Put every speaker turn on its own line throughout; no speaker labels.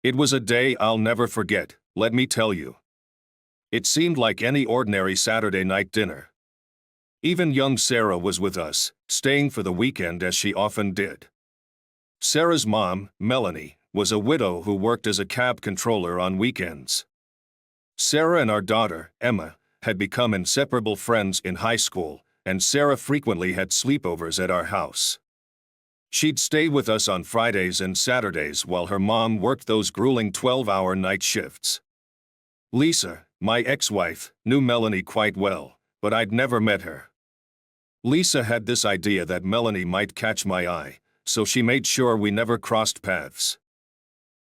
It was a day I'll never forget, let me tell you. It seemed like any ordinary Saturday night dinner. Even young Sarah was with us, staying for the weekend as she often did. Sarah's mom, Melanie, was a widow who worked as a cab controller on weekends. Sarah and our daughter, Emma, had become inseparable friends in high school, and Sarah frequently had sleepovers at our house. She'd stay with us on Fridays and Saturdays while her mom worked those grueling 12-hour night shifts. Lisa, my ex-wife, knew Melanie quite well, but I'd never met her. Lisa had this idea that Melanie might catch my eye, so she made sure we never crossed paths.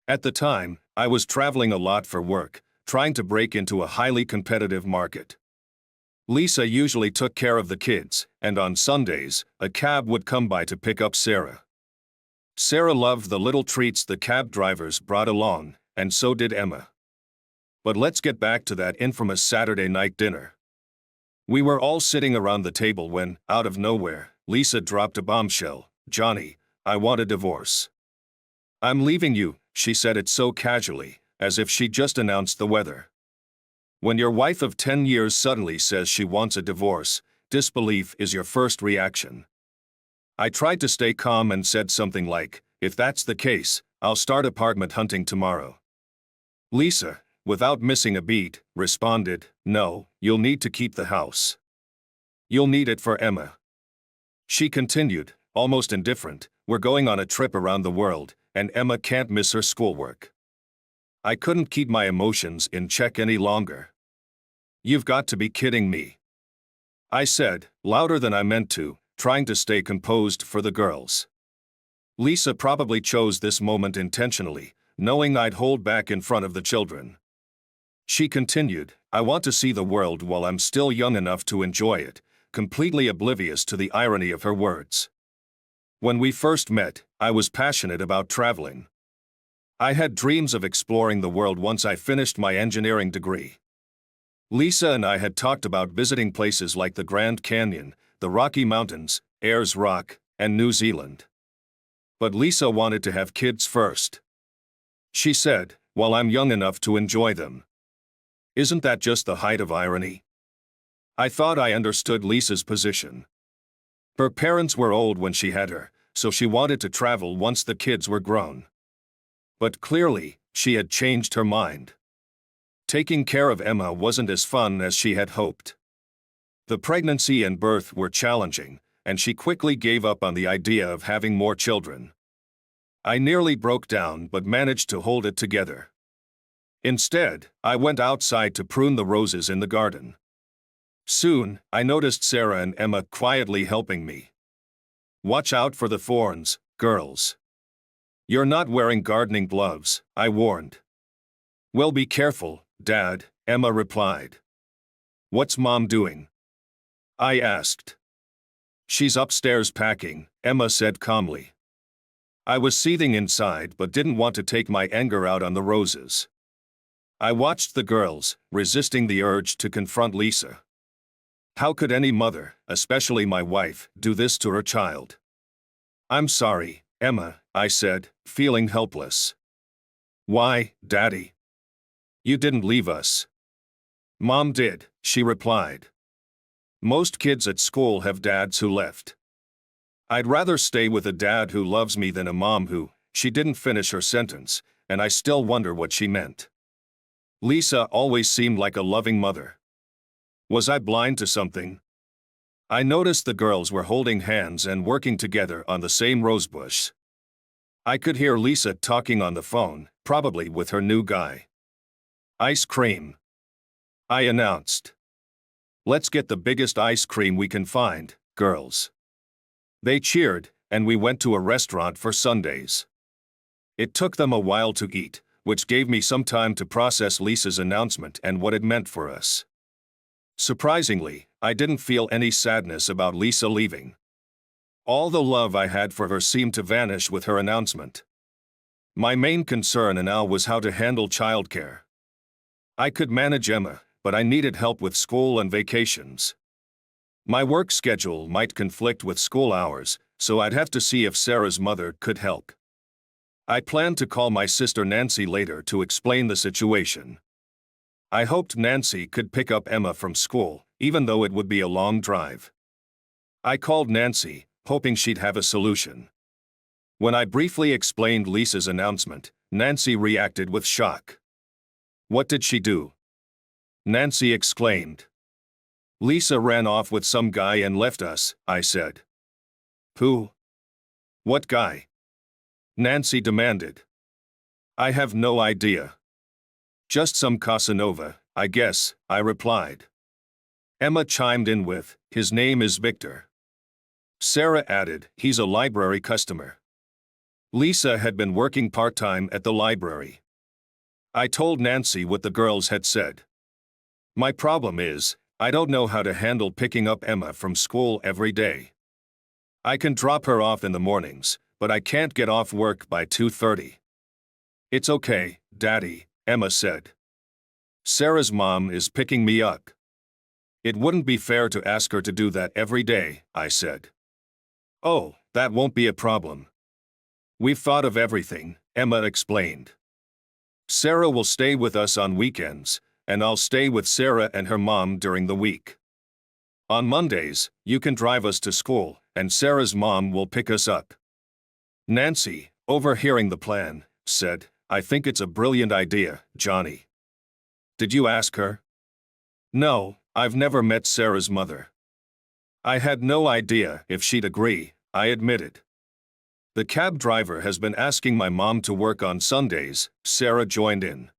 At the time, I was traveling a lot for work, trying to break into a highly competitive market. Lisa usually took care of the kids, and on Sundays, a cab would come by to pick up Sarah. Sarah loved the little treats the cab drivers brought along, and so did Emma. But let's get back to that infamous Saturday night dinner. We were all sitting around the table when, out of nowhere, Lisa dropped a bombshell. "Johnny, I want a divorce." "I'm leaving you," she said it so casually, as if she just announced the weather. When your wife of 10 years suddenly says she wants a divorce, disbelief is your first reaction. I tried to stay calm and said something like, "If that's the case, I'll start apartment hunting tomorrow." Lisa, without missing a beat, responded, "No, you'll need to keep the house. You'll need it for Emma." She continued, almost indifferent, "We're going on a trip around the world, and Emma can't miss her schoolwork." I couldn't keep my emotions in check any longer. "You've got to be kidding me," I said, louder than I meant to, trying to stay composed for the girls. Lisa probably chose this moment intentionally, knowing I'd hold back in front of the children. She continued, "I want to see the world while I'm still young enough to enjoy it," completely oblivious to the irony of her words. When we first met, I was passionate about traveling. I had dreams of exploring the world once I finished my engineering degree. Lisa and I had talked about visiting places like the Grand Canyon, the Rocky Mountains, Ayers Rock, and New Zealand. But Lisa wanted to have kids first. She said, "While I'm young enough to enjoy them." Isn't that just the height of irony? I thought I understood Lisa's position. Her parents were old when she had her, so she wanted to travel once the kids were grown. But clearly, she had changed her mind. Taking care of Emma wasn't as fun as she had hoped. The pregnancy and birth were challenging, and she quickly gave up on the idea of having more children. I nearly broke down but managed to hold it together. Instead, I went outside to prune the roses in the garden. Soon, I noticed Sarah and Emma quietly helping me. "Watch out for the thorns, girls. You're not wearing gardening gloves," I warned. "Well, be careful, Dad," Emma replied. "What's Mom doing?" I asked. "She's upstairs packing," Emma said calmly. I was seething inside but didn't want to take my anger out on the roses. I watched the girls, resisting the urge to confront Lisa. How could any mother, especially my wife, do this to her child? "I'm sorry, Emma," I said, feeling helpless. "Why, Daddy? You didn't leave us." "Mom did," she replied. "Most kids at school have dads who left. I'd rather stay with a dad who loves me than a mom who," she didn't finish her sentence, and I still wonder what she meant. Lisa always seemed like a loving mother. Was I blind to something? I noticed the girls were holding hands and working together on the same rosebush. I could hear Lisa talking on the phone, probably with her new guy. "Ice cream," I announced. "Let's get the biggest ice cream we can find, girls." They cheered, and we went to a restaurant for sundaes. It took them a while to eat, which gave me some time to process Lisa's announcement and what it meant for us. Surprisingly, I didn't feel any sadness about Lisa leaving. All the love I had for her seemed to vanish with her announcement. My main concern now was how to handle childcare. I could manage Emma, but I needed help with school and vacations. My work schedule might conflict with school hours, so I'd have to see if Sarah's mother could help. I planned to call my sister Nancy later to explain the situation. I hoped Nancy could pick up Emma from school, even though it would be a long drive. I called Nancy, hoping she'd have a solution. When I briefly explained Lisa's announcement, Nancy reacted with shock. "What did she do?" Nancy exclaimed. "Lisa ran off with some guy and left us," I said. "Who? What guy?" Nancy demanded. "I have no idea. Just some Casanova, I guess," I replied. Emma chimed in with, "His name is Victor." Sarah added, "He's a library customer." Lisa had been working part-time at the library. I told Nancy what the girls had said. "My problem is, I don't know how to handle picking up Emma from school every day. I can drop her off in the mornings, but I can't get off work by 2:30. "It's okay, Daddy," Emma said. "Sarah's mom is picking me up." "It wouldn't be fair to ask her to do that every day," I said. "Oh, that won't be a problem. We've thought of everything," Emma explained. "Sarah will stay with us on weekends, and I'll stay with Sarah and her mom during the week. On Mondays, you can drive us to school, and Sarah's mom will pick us up." Nancy, overhearing the plan, said, "I think it's a brilliant idea, Johnny. Did you ask her?" "No, I've never met Sarah's mother." "I had no idea if she'd agree," I admitted. "The cab driver has been asking my mom to work on Sundays," Sarah joined in.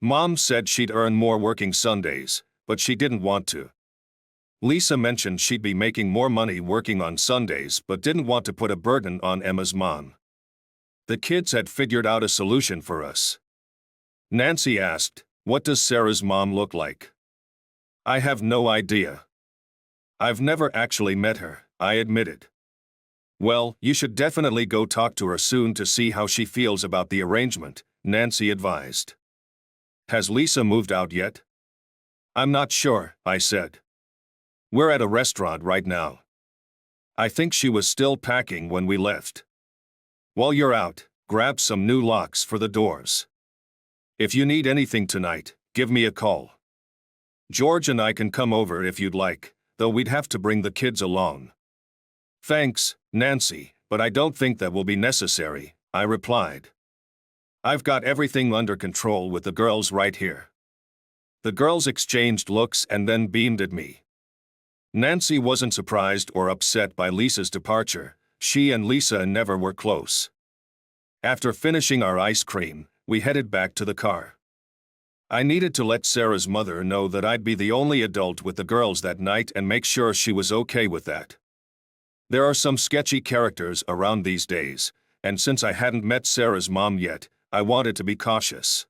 "Mom said she'd earn more working Sundays, but she didn't want to. Lisa mentioned she'd be making more money working on Sundays but didn't want to put a burden on Emma's mom. The kids had figured out a solution for us." Nancy asked, "What does Sarah's mom look like?" "I have no idea. I've never actually met her," I admitted. "Well, you should definitely go talk to her soon to see how she feels about the arrangement," Nancy advised. "Has Lisa moved out yet?" "I'm not sure," I said. "We're at a restaurant right now. I think she was still packing when we left. While you're out, grab some new locks for the doors. If you need anything tonight, give me a call. George and I can come over if you'd like, though we'd have to bring the kids along." "Thanks, Nancy, but I don't think that will be necessary," I replied. "I've got everything under control with the girls right here." The girls exchanged looks and then beamed at me. Nancy wasn't surprised or upset by Lisa's departure. She and Lisa never were close. After finishing our ice cream, we headed back to the car. I needed to let Sarah's mother know that I'd be the only adult with the girls that night and make sure she was okay with that. There are some sketchy characters around these days, and since I hadn't met Sarah's mom yet, I wanted to be cautious.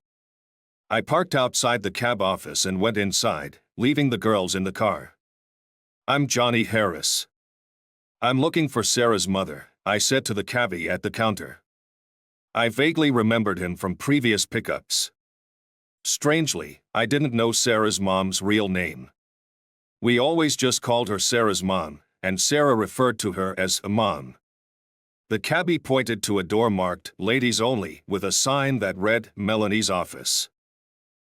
I parked outside the cab office and went inside, leaving the girls in the car. "I'm Johnny Harris. I'm looking for Sarah's mother," I said to the cabbie at the counter. I vaguely remembered him from previous pickups. Strangely, I didn't know Sarah's mom's real name. We always just called her Sarah's mom, and Sarah referred to her as a mom. The cabbie pointed to a door marked "Ladies Only" with a sign that read "Melanie's office."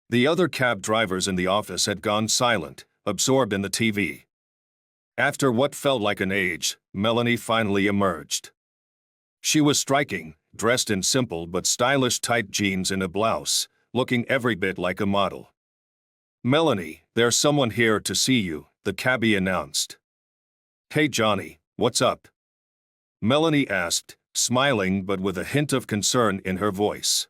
The other cab drivers in the office had gone silent, absorbed in the TV. After what felt like an age, Melanie finally emerged. She was striking, dressed in simple but stylish tight jeans and a blouse, looking every bit like a model. "Melanie, there's someone here to see you," the cabbie announced. "Hey Johnny, what's up?" Melanie asked, smiling but with a hint of concern in her voice.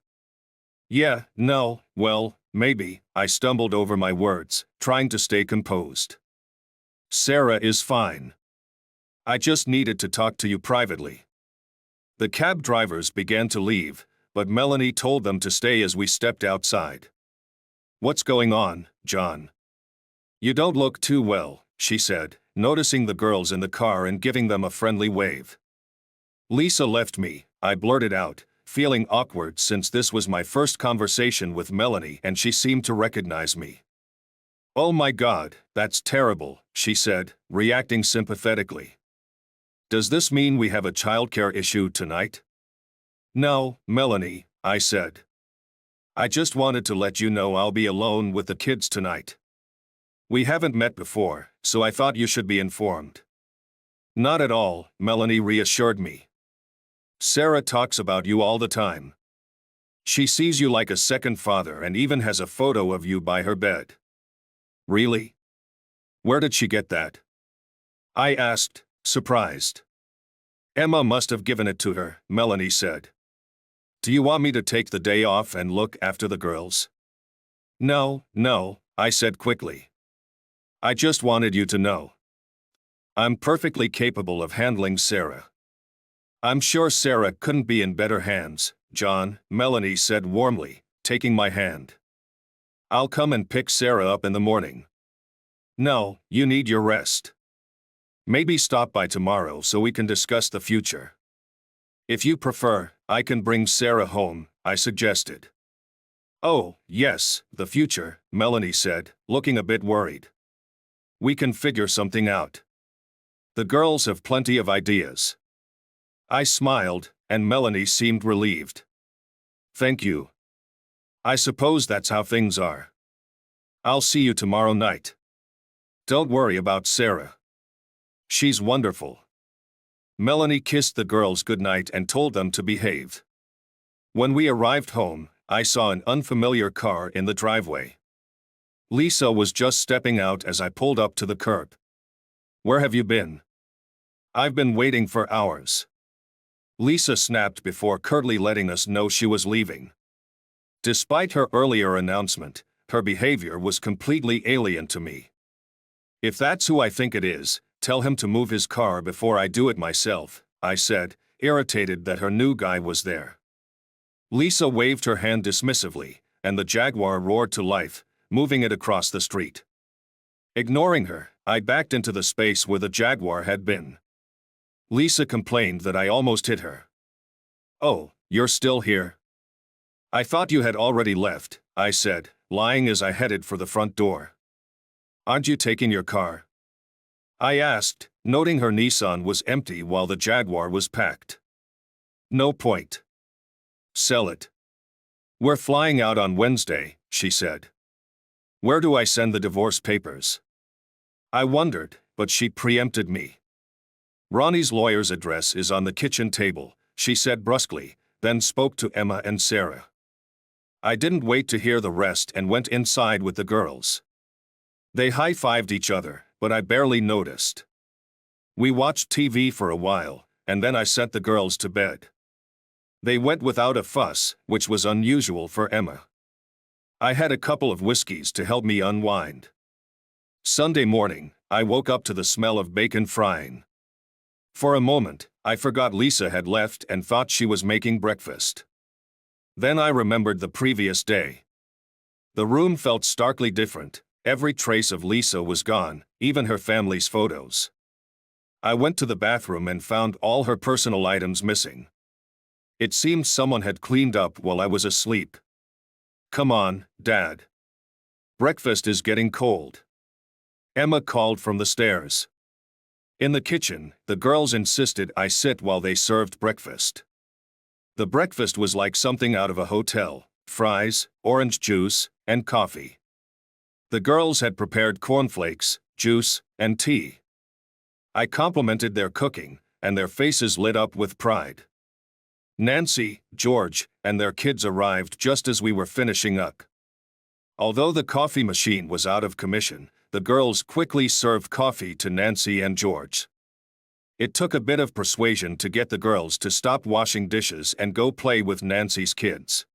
"Yeah, no, well, maybe," I stumbled over my words, trying to stay composed. "Sarah is fine. I just needed to talk to you privately." The cab drivers began to leave, but Melanie told them to stay as we stepped outside. "What's going on, John?" "You don't look too well," she said, noticing the girls in the car and giving them a friendly wave. "Lisa left me," I blurted out, feeling awkward since this was my first conversation with Melanie and she seemed to recognize me. "Oh my God, that's terrible," she said, reacting sympathetically. "Does this mean we have a childcare issue tonight?" No, Melanie, I said. I just wanted to let you know I'll be alone with the kids tonight. We haven't met before, so I thought you should be informed. Not at all, Melanie reassured me. Sarah talks about you all the time. She sees you like a second father and even has a photo of you by her bed. Really? Where did she get that? I asked, surprised. Emma must have given it to her, Melanie said. Do you want me to take the day off and look after the girls? No, I said quickly. I just wanted you to know. I'm perfectly capable of handling Sarah. I'm sure Sarah couldn't be in better hands, John, Melanie said warmly, taking my hand. I'll come and pick Sarah up in the morning. No, you need your rest. Maybe stop by tomorrow so we can discuss the future. If you prefer, I can bring Sarah home, I suggested. Oh, yes, the future, Melanie said, looking a bit worried. We can figure something out. The girls have plenty of ideas. I smiled, and Melanie seemed relieved. Thank you. I suppose that's how things are. I'll see you tomorrow night. Don't worry about Sarah. She's wonderful. Melanie kissed the girls goodnight and told them to behave. When we arrived home, I saw an unfamiliar car in the driveway. Lisa was just stepping out as I pulled up to the curb. Where have you been? I've been waiting for hours. Lisa snapped before curtly letting us know she was leaving. Despite her earlier announcement, her behavior was completely alien to me. If that's who I think it is, tell him to move his car before I do it myself, I said, irritated that her new guy was there. Lisa waved her hand dismissively, and the Jaguar roared to life, moving it across the street. Ignoring her, I backed into the space where the Jaguar had been. Lisa complained that I almost hit her. Oh, you're still here? I thought you had already left, I said, lying as I headed for the front door. Aren't you taking your car? I asked, noting her Nissan was empty while the Jaguar was packed. No point. Sell it. We're flying out on Wednesday, she said. Where do I send the divorce papers? I wondered, but she preempted me. Ronnie's lawyer's address is on the kitchen table, she said brusquely, then spoke to Emma and Sarah. I didn't wait to hear the rest and went inside with the girls. They high-fived each other, but I barely noticed. We watched TV for a while, and then I sent the girls to bed. They went without a fuss, which was unusual for Emma. I had a couple of whiskeys to help me unwind. Sunday morning, I woke up to the smell of bacon frying. For a moment, I forgot Lisa had left and thought she was making breakfast. Then I remembered the previous day. The room felt starkly different. Every trace of Lisa was gone, even her family's photos. I went to the bathroom and found all her personal items missing. It seemed someone had cleaned up while I was asleep. Come on, Dad. Breakfast is getting cold. Emma called from the stairs. In the kitchen, the girls insisted I sit while they served breakfast. The breakfast was like something out of a hotel: fries, orange juice, and coffee. The girls had prepared cornflakes, juice, and tea. I complimented their cooking, and their faces lit up with pride. Nancy, George, and their kids arrived just as we were finishing up. Although the coffee machine was out of commission, the girls quickly served coffee to Nancy and George. It took a bit of persuasion to get the girls to stop washing dishes and go play with Nancy's kids.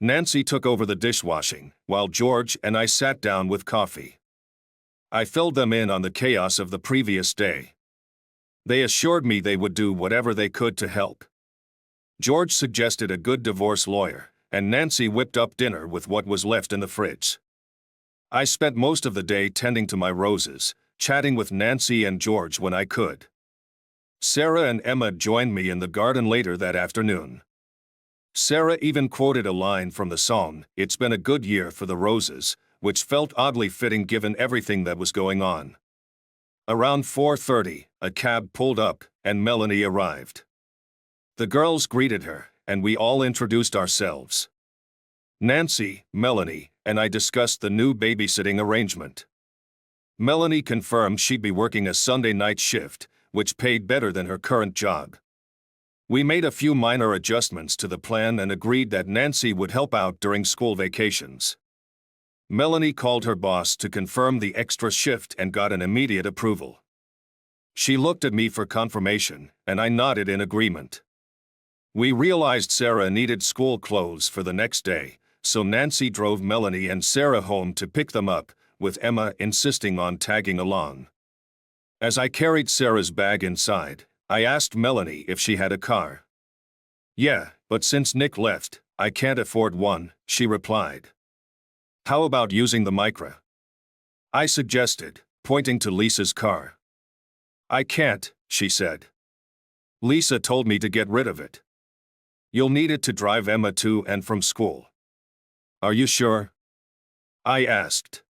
Nancy took over the dishwashing, while George and I sat down with coffee. I filled them in on the chaos of the previous day. They assured me they would do whatever they could to help. George suggested a good divorce lawyer, and Nancy whipped up dinner with what was left in the fridge. I spent most of the day tending to my roses, chatting with Nancy and George when I could. Sarah and Emma joined me in the garden later that afternoon. Sarah even quoted a line from the song, "It's been a good year for the roses," which felt oddly fitting given everything that was going on. Around 4:30, a cab pulled up, and Melanie arrived. The girls greeted her, and we all introduced ourselves. Nancy, Melanie, and I discussed the new babysitting arrangement. Melanie confirmed she'd be working a Sunday night shift, which paid better than her current job. We made a few minor adjustments to the plan and agreed that Nancy would help out during school vacations. Melanie called her boss to confirm the extra shift and got an immediate approval. She looked at me for confirmation, and I nodded in agreement. We realized Sarah needed school clothes for the next day, so Nancy drove Melanie and Sarah home to pick them up, with Emma insisting on tagging along. As I carried Sarah's bag inside, I asked Melanie if she had a car. "Yeah, but since Nick left, I can't afford one," she replied. "How about using the Micra?" I suggested, pointing to Lisa's car. "I can't," she said. "Lisa told me to get rid of it. You'll need it to drive Emma to and from school." "Are you sure?" I asked.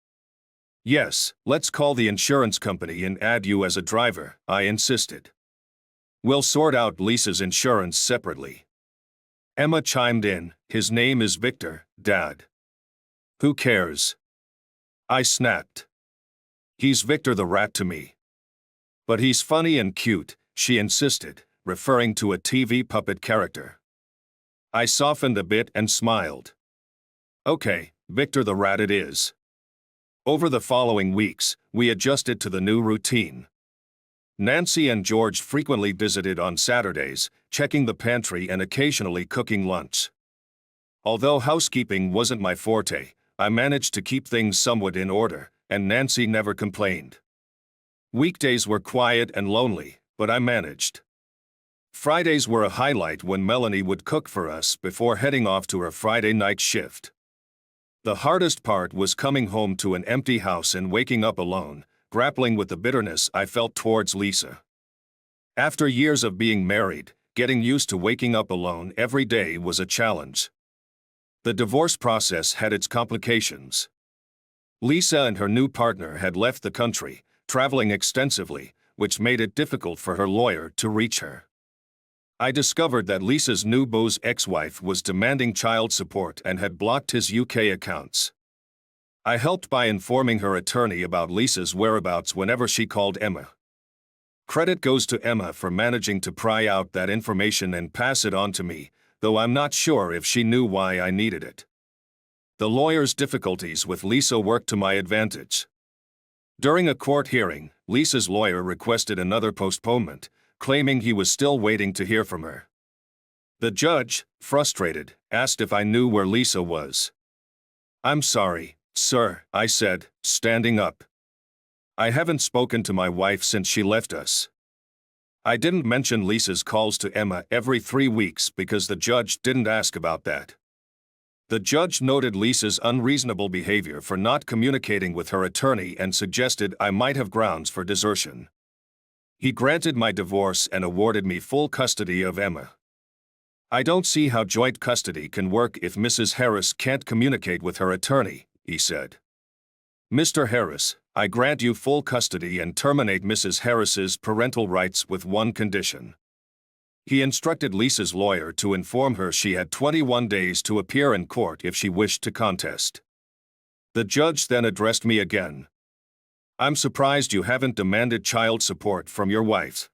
"Yes, let's call the insurance company and add you as a driver," I insisted. "We'll sort out Lisa's insurance separately." Emma chimed in, "His name is Victor, Dad." "Who cares?" I snapped. "He's Victor the rat to me." "But he's funny and cute," she insisted, referring to a TV puppet character. I softened a bit and smiled. "Okay, Victor the rat it is." Over the following weeks, we adjusted to the new routine. Nancy and George frequently visited on Saturdays, checking the pantry and occasionally cooking lunch. Although housekeeping wasn't my forte, I managed to keep things somewhat in order, and Nancy never complained. Weekdays were quiet and lonely, but I managed. Fridays were a highlight when Melanie would cook for us before heading off to her Friday night shift. The hardest part was coming home to an empty house and waking up alone, grappling with the bitterness I felt towards Lisa. After years of being married, getting used to waking up alone every day was a challenge. The divorce process had its complications. Lisa and her new partner had left the country, traveling extensively, which made it difficult for her lawyer to reach her. I discovered that Lisa's new beau's ex-wife was demanding child support and had blocked his UK accounts. I helped by informing her attorney about Lisa's whereabouts whenever she called Emma. Credit goes to Emma for managing to pry out that information and pass it on to me, though I'm not sure if she knew why I needed it. The lawyer's difficulties with Lisa worked to my advantage. During a court hearing, Lisa's lawyer requested another postponement, claiming he was still waiting to hear from her. The judge, frustrated, asked if I knew where Lisa was. "I'm sorry, sir," I said, standing up. "I haven't spoken to my wife since she left us." I didn't mention Lisa's calls to Emma every 3 weeks because the judge didn't ask about that. The judge noted Lisa's unreasonable behavior for not communicating with her attorney and suggested I might have grounds for desertion. He granted my divorce and awarded me full custody of Emma. "I don't see how joint custody can work if Mrs. Harris can't communicate with her attorney," he said. "Mr. Harris, I grant you full custody and terminate Mrs. Harris's parental rights with one condition." He instructed Lisa's lawyer to inform her she had 21 days to appear in court if she wished to contest. The judge then addressed me again. "I'm surprised you haven't demanded child support from your wife."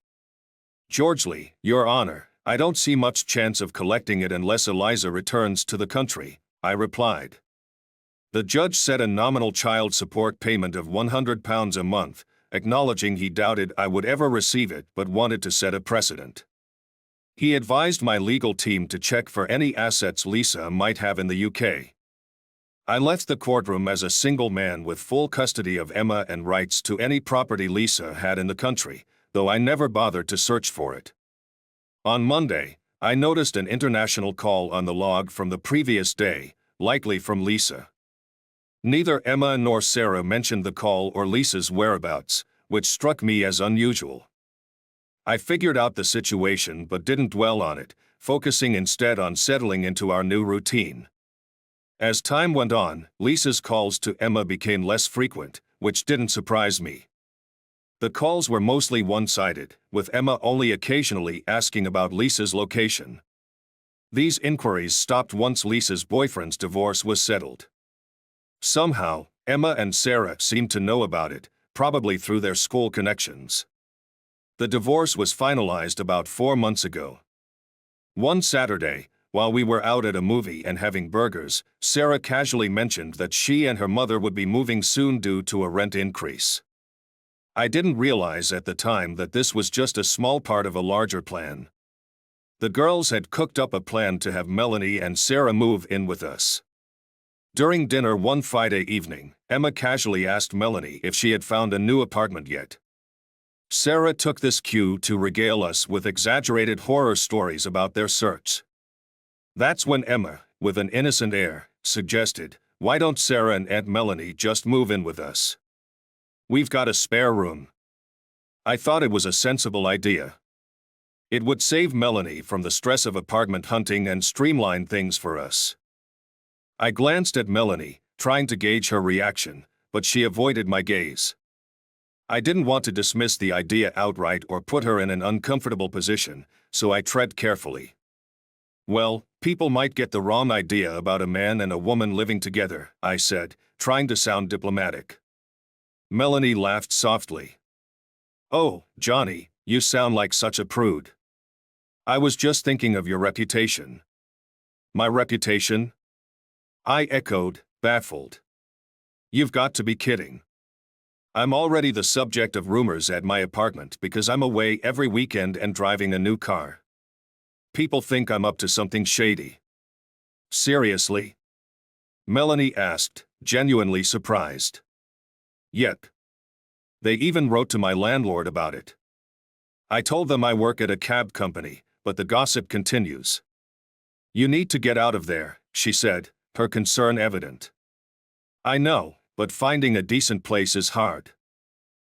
"Georgely, Your Honor, I don't see much chance of collecting it unless Eliza returns to the country," I replied. The judge set a nominal child support payment of £100 a month, acknowledging he doubted I would ever receive it but wanted to set a precedent. He advised my legal team to check for any assets Lisa might have in the UK. I left the courtroom as a single man with full custody of Emma and rights to any property Lisa had in the country, though I never bothered to search for it. On Monday, I noticed an international call on the log from the previous day, likely from Lisa. Neither Emma nor Sarah mentioned the call or Lisa's whereabouts, which struck me as unusual. I figured out the situation but didn't dwell on it, focusing instead on settling into our new routine. As time went on, Lisa's calls to Emma became less frequent, which didn't surprise me. The calls were mostly one-sided, with Emma only occasionally asking about Lisa's location. These inquiries stopped once Lisa's boyfriend's divorce was settled. Somehow, Emma and Sarah seemed to know about it, probably through their school connections. The divorce was finalized about 4 months ago. One Saturday, while we were out at a movie and having burgers, Sarah casually mentioned that she and her mother would be moving soon due to a rent increase. I didn't realize at the time that this was just a small part of a larger plan. The girls had cooked up a plan to have Melanie and Sarah move in with us. During dinner one Friday evening, Emma casually asked Melanie if she had found a new apartment yet. Sarah took this cue to regale us with exaggerated horror stories about their search. That's when Emma, with an innocent air, suggested, "Why don't Sarah and Aunt Melanie just move in with us? We've got a spare room." I thought it was a sensible idea. It would save Melanie from the stress of apartment hunting and streamline things for us. I glanced at Melanie, trying to gauge her reaction, but she avoided my gaze. I didn't want to dismiss the idea outright or put her in an uncomfortable position, so I tread carefully. "Well, people might get the wrong idea about a man and a woman living together," I said, trying to sound diplomatic. Melanie laughed softly. "Oh, Johnny, you sound like such a prude. I was just thinking of your reputation." "My reputation?" I echoed, baffled. "You've got to be kidding. I'm already the subject of rumors at my apartment because I'm away every weekend and driving a new car. People think I'm up to something shady." "Seriously?" Melanie asked, genuinely surprised. "Yep. They even wrote to my landlord about it. I told them I work at a cab company, but the gossip continues." "You need to get out of there," she said, her concern evident. "I know, but finding a decent place is hard."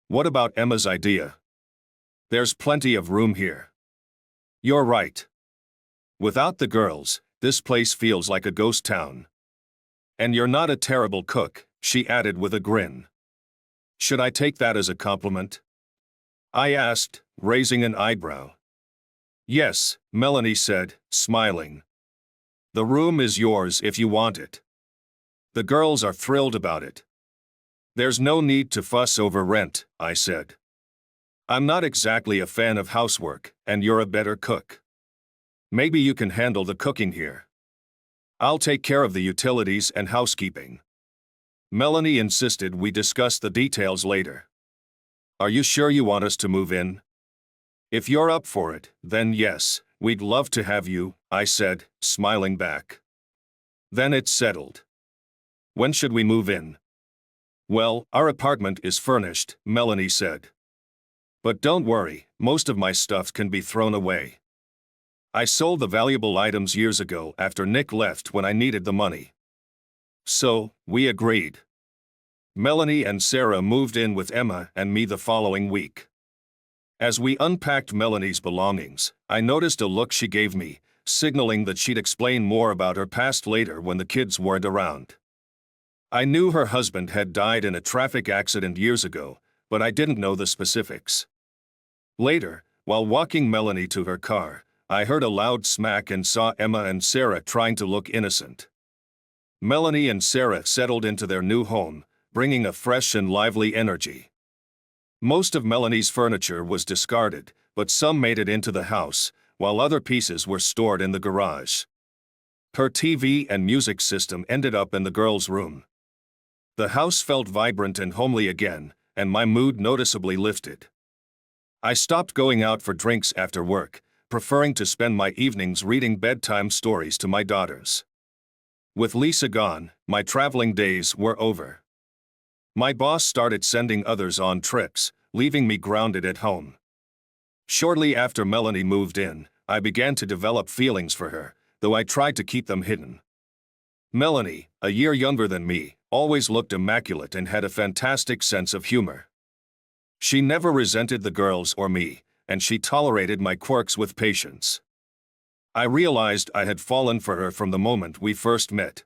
"What about Emma's idea? There's plenty of room here." "You're right. Without the girls, this place feels like a ghost town." "And you're not a terrible cook," she added with a grin. "Should I take that as a compliment?" I asked, raising an eyebrow. "Yes," Melanie said, smiling. "The room is yours if you want it." The girls are thrilled about it. "There's no need to fuss over rent," I said. "I'm not exactly a fan of housework, and you're a better cook. Maybe you can handle the cooking here. I'll take care of the utilities and housekeeping." Melanie insisted we discuss the details later. "Are you sure you want us to move in?" "If you're up for it, then yes, we'd love to have you," I said, smiling back. Then it's settled. "When should we move in?" "Well, our apartment is furnished," Melanie said. "But don't worry, most of my stuff can be thrown away. I sold the valuable items years ago after Nick left when I needed the money." So, we agreed. Melanie and Sarah moved in with Emma and me the following week. As we unpacked Melanie's belongings, I noticed a look she gave me, signaling that she'd explain more about her past later when the kids weren't around. I knew her husband had died in a traffic accident years ago, but I didn't know the specifics. Later, while walking Melanie to her car, I heard a loud smack and saw Emma and Sarah trying to look innocent. Melanie and Sarah settled into their new home, bringing a fresh and lively energy. Most of Melanie's furniture was discarded, but some made it into the house, while other pieces were stored in the garage. Her TV and music system ended up in the girls' room. The house felt vibrant and homely again, and my mood noticeably lifted. I stopped going out for drinks after work, preferring to spend my evenings reading bedtime stories to my daughters. With Lisa gone, my traveling days were over. My boss started sending others on trips, leaving me grounded at home. Shortly after Melanie moved in, I began to develop feelings for her, though I tried to keep them hidden. Melanie, a year younger than me, always looked immaculate and had a fantastic sense of humor. She never resented the girls or me, and she tolerated my quirks with patience. I realized I had fallen for her from the moment we first met.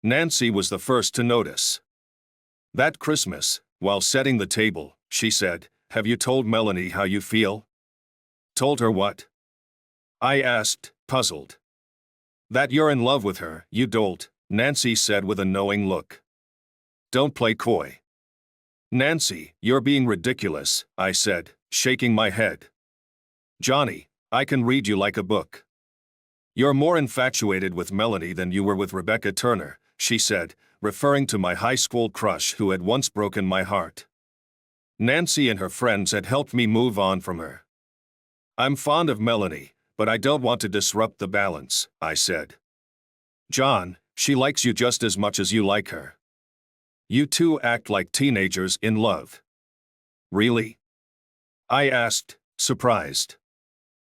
Nancy was the first to notice. That Christmas, while setting the table, she said, "Have you told Melanie how you feel?" "Told her what?" I asked, puzzled. That you're in love with her, you dolt, Nancy said with a knowing look. Don't play coy. Nancy, you're being ridiculous, I said, shaking my head. Johnny, I can read you like a book. You're more infatuated with Melanie than you were with Rebecca Turner, she said, referring to my high school crush who had once broken my heart. Nancy and her friends had helped me move on from her. I'm fond of Melanie, but I don't want to disrupt the balance, I said. John, she likes you just as much as you like her. You two act like teenagers in love. Really? I asked, surprised.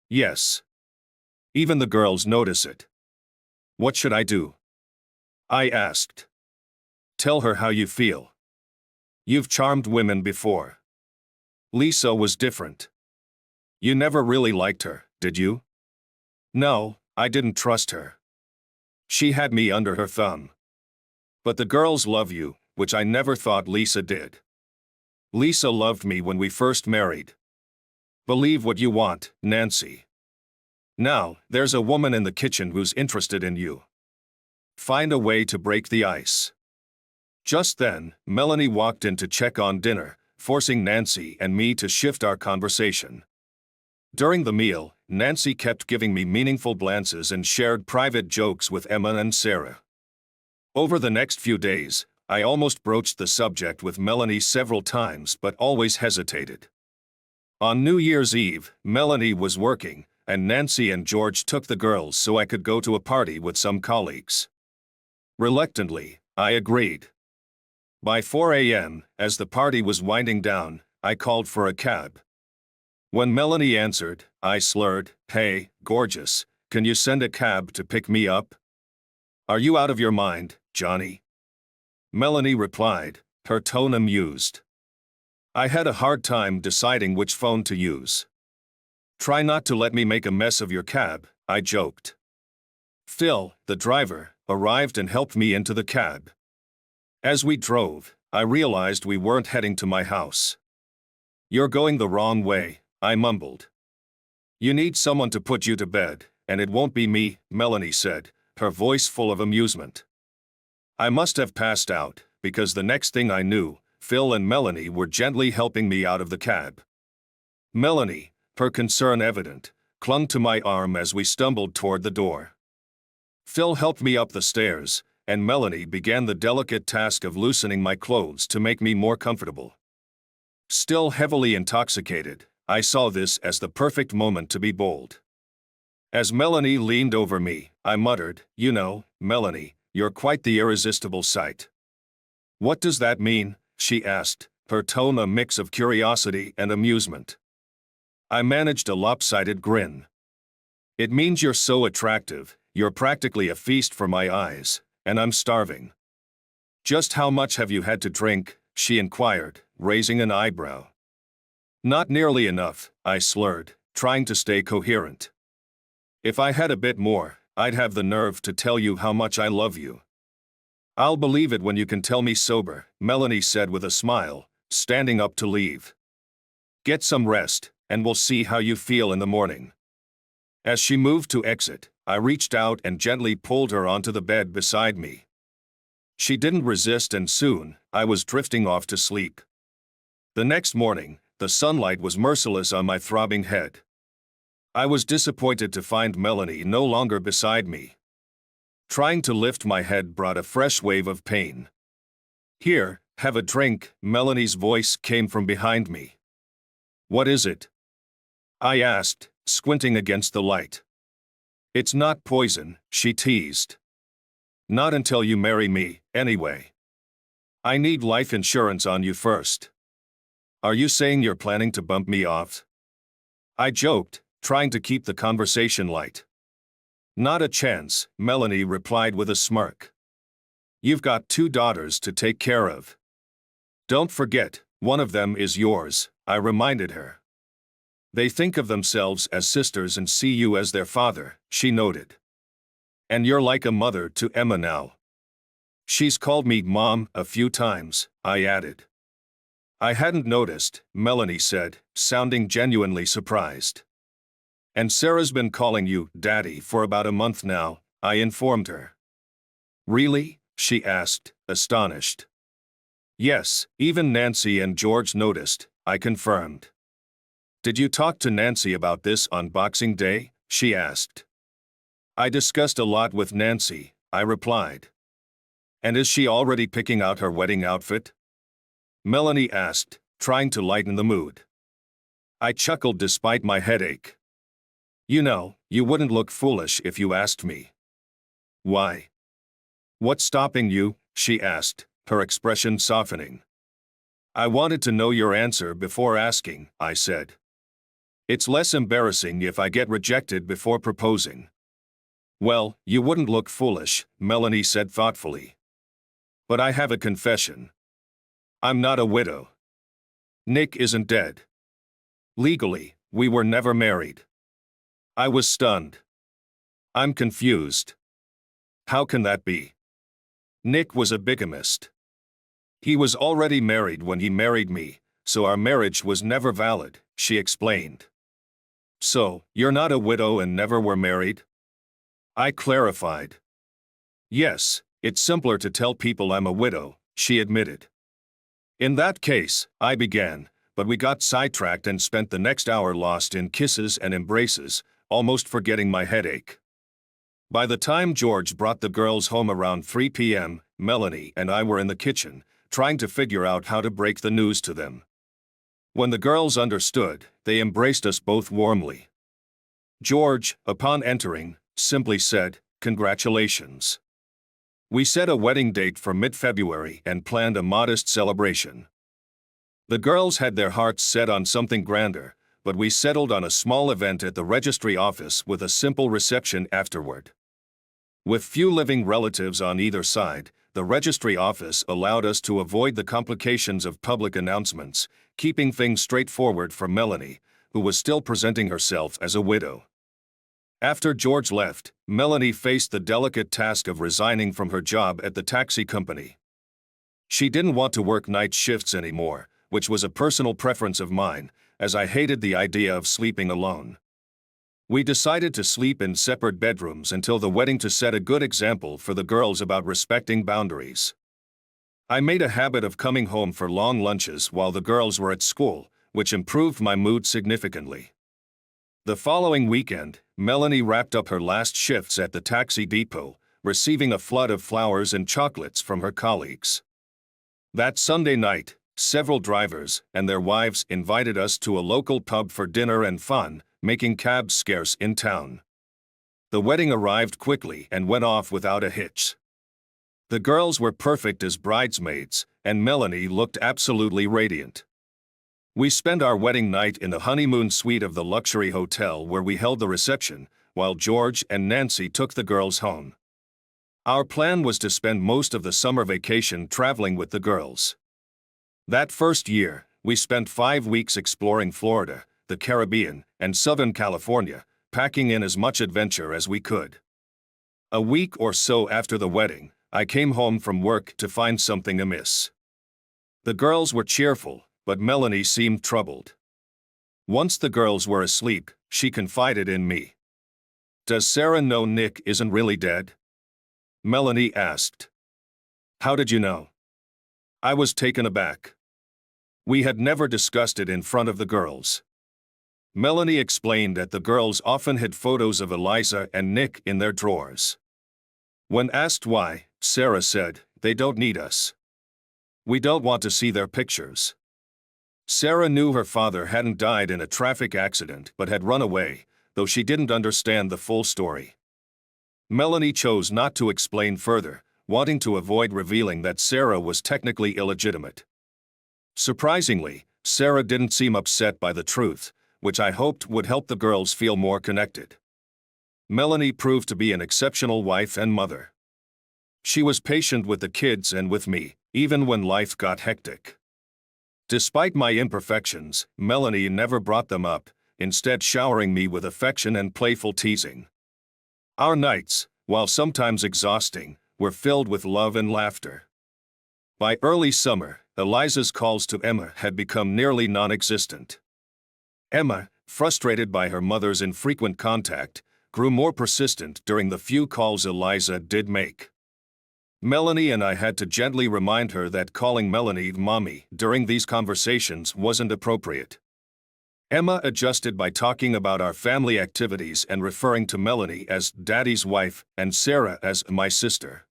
Yes. Even the girls notice it. What should I do? I asked. Tell her how you feel. You've charmed women before. Lisa was different. You never really liked her, did you? No, I didn't trust her. She had me under her thumb. But the girls love you, which I never thought Lisa did. Lisa loved me when we first married. Believe what you want, Nancy. Now, there's a woman in the kitchen who's interested in you. Find a way to break the ice. Just then, Melanie walked in to check on dinner, forcing Nancy and me to shift our conversation. During the meal, Nancy kept giving me meaningful glances and shared private jokes with Emma and Sarah. Over the next few days, I almost broached the subject with Melanie several times but always hesitated. On New Year's Eve, Melanie was working, and Nancy and George took the girls so I could go to a party with some colleagues. Reluctantly, I agreed. By 4 a.m., as the party was winding down, I called for a cab. When Melanie answered, I slurred, "Hey, gorgeous, can you send a cab to pick me up?" "Are you out of your mind, Johnny?" Melanie replied, her tone amused. I had a hard time deciding which phone to use. "Try not to let me make a mess of your cab," I joked. Phil, the driver, arrived and helped me into the cab. As we drove, I realized we weren't heading to my house. "You're going the wrong way," I mumbled. "You need someone to put you to bed, and it won't be me," Melanie said, her voice full of amusement. I must have passed out, because the next thing I knew, Phil and Melanie were gently helping me out of the cab. Melanie, her concern evident, clung to my arm as we stumbled toward the door. Phil helped me up the stairs, and Melanie began the delicate task of loosening my clothes to make me more comfortable. Still heavily intoxicated, I saw this as the perfect moment to be bold. As Melanie leaned over me, I muttered, "You know, Melanie, you're quite the irresistible sight." "What does that mean?" she asked, her tone a mix of curiosity and amusement. I managed a lopsided grin. "It means you're so attractive, you're practically a feast for my eyes, and I'm starving." "Just how much have you had to drink?" she inquired, raising an eyebrow. "Not nearly enough," I slurred, trying to stay coherent. "If I had a bit more, I'd have the nerve to tell you how much I love you." "I'll believe it when you can tell me sober," Melanie said with a smile, standing up to leave. "Get some rest, and we'll see how you feel in the morning." As she moved to exit, I reached out and gently pulled her onto the bed beside me. She didn't resist, and soon, I was drifting off to sleep. The next morning, the sunlight was merciless on my throbbing head. I was disappointed to find Melanie no longer beside me. Trying to lift my head brought a fresh wave of pain. "Here, have a drink," Melanie's voice came from behind me. "What is it?" I asked, squinting against the light. "It's not poison," she teased. "Not until you marry me, anyway. I need life insurance on you first." "Are you saying you're planning to bump me off?" I joked, trying to keep the conversation light. "Not a chance," Melanie replied with a smirk. "You've got 2 daughters to take care of. Don't forget, one of them is yours," I reminded her. "They think of themselves as sisters and see you as their father," she noted. "And you're like a mother to Emma now." "She's called me Mom a few times," I added. "I hadn't noticed," Melanie said, sounding genuinely surprised. "And Sarah's been calling you Daddy for about a month now," I informed her. Really? She asked, astonished. Yes, even Nancy and George noticed, I confirmed. Did you talk to Nancy about this on Boxing Day? She asked. I discussed a lot with Nancy, I replied. And is she already picking out her wedding outfit? Melanie asked, trying to lighten the mood. I chuckled despite my headache. You know, you wouldn't look foolish if you asked me. Why? What's stopping you? She asked, her expression softening. I wanted to know your answer before asking, I said. It's less embarrassing if I get rejected before proposing. Well, you wouldn't look foolish, Melanie said thoughtfully. But I have a confession. I'm not a widow. Nick isn't dead. Legally, we were never married. I was stunned. I'm confused. How can that be? Nick was a bigamist. He was already married when he married me, so our marriage was never valid, she explained. So, you're not a widow and never were married? I clarified. Yes, it's simpler to tell people I'm a widow, she admitted. In that case, I began, but we got sidetracked and spent the next hour lost in kisses and embraces, almost forgetting my headache. By the time George brought the girls home around 3 p.m., Melanie and I were in the kitchen, trying to figure out how to break the news to them. When the girls understood, they embraced us both warmly. George, upon entering, simply said, "Congratulations." We set a wedding date for mid-February and planned a modest celebration. The girls had their hearts set on something grander, but we settled on a small event at the registry office with a simple reception afterward. With few living relatives on either side, the registry office allowed us to avoid the complications of public announcements, keeping things straightforward for Melanie, who was still presenting herself as a widow. After George left, Melanie faced the delicate task of resigning from her job at the taxi company. She didn't want to work night shifts anymore, which was a personal preference of mine, as I hated the idea of sleeping alone. We decided to sleep in separate bedrooms until the wedding to set a good example for the girls about respecting boundaries. I made a habit of coming home for long lunches while the girls were at school, which improved my mood significantly. The following weekend, Melanie wrapped up her last shifts at the taxi depot, receiving a flood of flowers and chocolates from her colleagues. That Sunday night, several drivers and their wives invited us to a local pub for dinner and fun, making cabs scarce in town. The wedding arrived quickly and went off without a hitch. The girls were perfect as bridesmaids, and Melanie looked absolutely radiant. We spent our wedding night in the honeymoon suite of the luxury hotel where we held the reception, while George and Nancy took the girls home. Our plan was to spend most of the summer vacation traveling with the girls. That first year, we spent 5 weeks exploring Florida, the Caribbean, and Southern California, packing in as much adventure as we could. A week or so after the wedding, I came home from work to find something amiss. The girls were cheerful, but Melanie seemed troubled. Once the girls were asleep, she confided in me. "Does Sarah know Nick isn't really dead?" Melanie asked. "How did you know?" I was taken aback. We had never discussed it in front of the girls. Melanie explained that the girls often had photos of Eliza and Nick in their drawers. When asked why, Sarah said, "They don't need us. We don't want to see their pictures." Sarah knew her father hadn't died in a traffic accident but had run away, though she didn't understand the full story. Melanie chose not to explain further, wanting to avoid revealing that Sarah was technically illegitimate. Surprisingly, Sarah didn't seem upset by the truth, which I hoped would help the girls feel more connected. Melanie proved to be an exceptional wife and mother. She was patient with the kids and with me, even when life got hectic. Despite my imperfections, Melanie never brought them up, instead showering me with affection and playful teasing. Our nights, while sometimes exhausting, were filled with love and laughter. By early summer, Eliza's calls to Emma had become nearly non-existent. Emma, frustrated by her mother's infrequent contact, grew more persistent during the few calls Eliza did make. Melanie and I had to gently remind her that calling Melanie Mommy during these conversations wasn't appropriate. Emma adjusted by talking about our family activities and referring to Melanie as Daddy's wife and Sarah as my sister.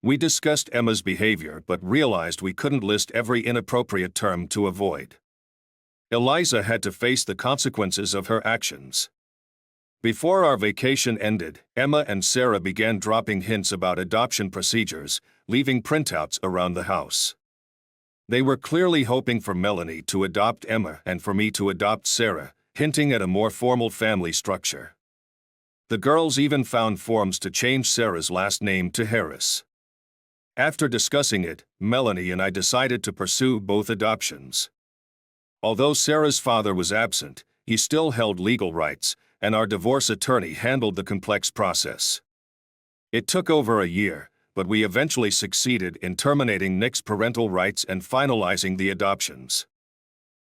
We discussed Emma's behavior but realized we couldn't list every inappropriate term to avoid. Eliza had to face the consequences of her actions. Before our vacation ended, Emma and Sarah began dropping hints about adoption procedures, leaving printouts around the house. They were clearly hoping for Melanie to adopt Emma and for me to adopt Sarah, hinting at a more formal family structure. The girls even found forms to change Sarah's last name to Harris. After discussing it, Melanie and I decided to pursue both adoptions. Although Sarah's father was absent, he still held legal rights, and our divorce attorney handled the complex process. It took over a year, but we eventually succeeded in terminating Nick's parental rights and finalizing the adoptions.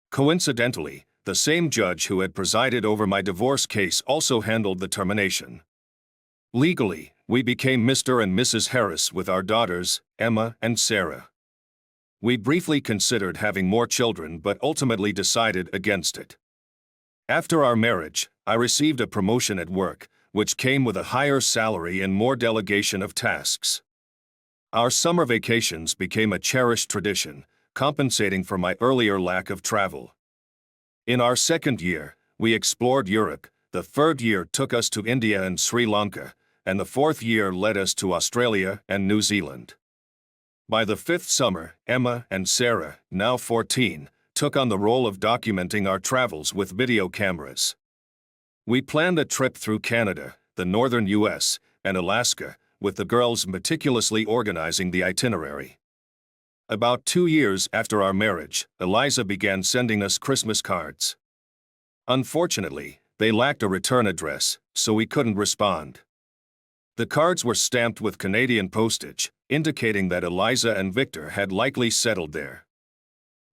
Coincidentally, the same judge who had presided over my divorce case also handled the termination. Legally, we became Mr. and Mrs. Harris with our daughters, Emma and Sarah. We briefly considered having more children but ultimately decided against it. After our marriage, I received a promotion at work, which came with a higher salary and more delegation of tasks. Our summer vacations became a cherished tradition, compensating for my earlier lack of travel. In our second year, we explored Europe, the third year took us to India and Sri Lanka, and the fourth year led us to Australia and New Zealand. By the fifth summer, Emma and Sarah, now 14, took on the role of documenting our travels with video cameras. We planned a trip through Canada, the northern U.S., and Alaska, with the girls meticulously organizing the itinerary. About 2 years after our marriage, Eliza began sending us Christmas cards. Unfortunately, they lacked a return address, so we couldn't respond. The cards were stamped with Canadian postage, indicating that Eliza and Victor had likely settled there.